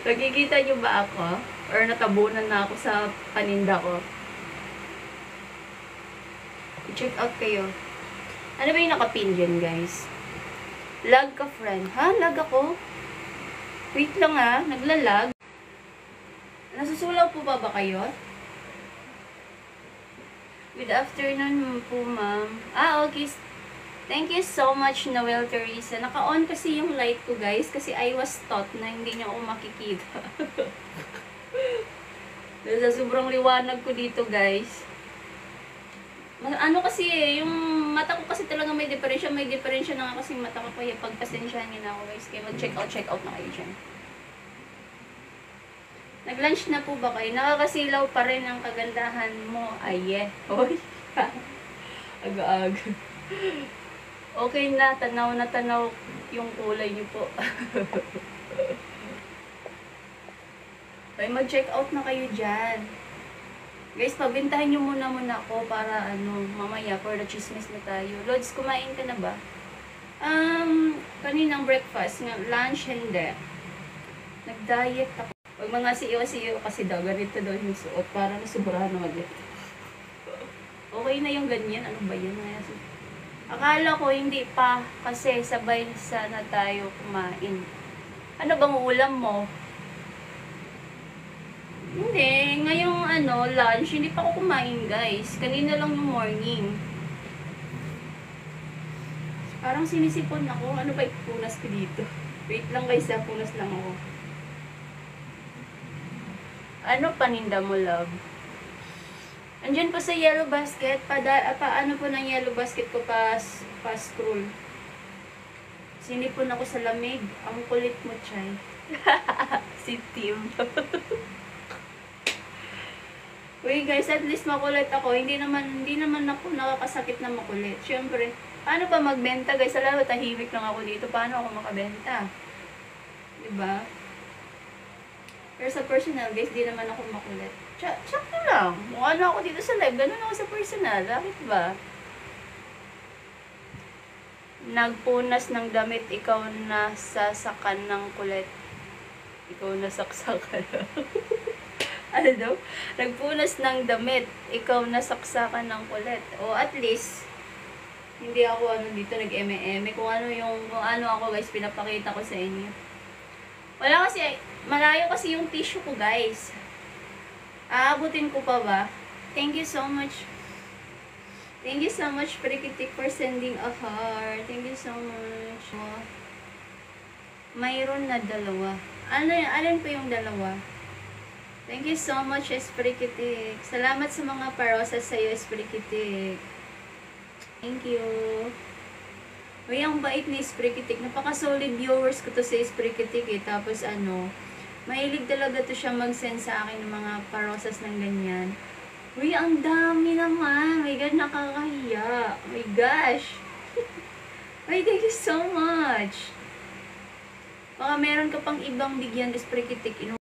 Nakikita niyo ba ako? Or natabunan na ako sa paninda ko? Check out kayo. Ano ba yung nakapin dyan, guys? Lag ka, friend. Ha? Lag ako? Wait lang ha. Naglalag. Nasusulaw po ba kayo? Good afternoon po, ma'am. Okay. Thank you so much, Noel Teresa. Naka-on kasi yung light ko, guys. Kasi I was taught na hindi niya ako makikita. Sa sobrang liwanag ko dito, guys. Ano kasi yung mata ko kasi talaga may diferensya na nga kasi mata ko, kaya pagpasensyahan niyo na ako, guys. Kaya mag-check out na kayo dyan. Nag-lunch na po ba kayo? Nakakasilaw pa rin ang kagandahan mo. Ay, Hoy. Aga-aga. Okay na, tanaw na tanaw yung kulay niyo po. Okay, mag-check out na kayo dyan. Guys, pabintahin nyo muna ako para mamaya for the chismis na tayo. Lods, kumain ka na ba? Kaninang breakfast, lunch, hindi. Nag-diet ako. Pag mga CEO kasi daw, ganito daw yung suot para nasubrahan na ulit. Okay na yung ganyan, ano ba yun? Akala ko hindi pa kasi sabay sana tayo kumain. Ano bang ulam mo? Hindi, ngayong lunch, hindi pa ako kumain, guys. Kanina lang yung morning. Parang sinisipon ako. Ano ba ipunas ko dito? Wait lang, guys, punas lang ako. Ano paninda mo, love? Andyan po sa yellow basket. Paano po ng yellow basket ko pa-scroll? Sinipon ako sa lamig. Ang kulit mo, Chay. Si Tim. Uy guys, at least makulit ako. Hindi naman ako nakakasakit na makulit. Siyempre, paano pa magbenta, guys? Alam mo, tahimik lang ako dito. Paano ako makabenta? Diba? Pero sa personal, guys, di naman ako makulit. Sakto lang. Kung ano ako dito sa live, ganun ako sa personal. Bakit ba? Nagpunas ng damit, ikaw nasasakan ng kulit. Ikaw nasaksakan. Ano daw? Nagpunas ng damit, ikaw nasaksakan ng kulit. O at least, hindi ako dito nag-eme-eme. Kung ano ako, guys, pinapakita ko sa inyo. Wala kasi, malayo kasi yung tissue ko, guys. Aabutin ko pa ba? Thank you so much. Thank you so much, Prikitik, for sending a heart. Thank you so much. Mayroon na dalawa. Alin po yung dalawa? Thank you so much, Esprikitik. Salamat sa mga parosas sa'yo, Esprikitik. Thank you. Uy, ang bait ni Esprikitik. Napaka-solid viewers ko to sa Esprikitik eh. Tapos mahilig talaga to siya mag-send sa akin ng mga parosas ng ganyan. Uy, ang dami naman. My God, nakakahiya. Oh my gosh. Uy, thank you so much. Baka meron ka pang ibang bigyan, Esprikitik.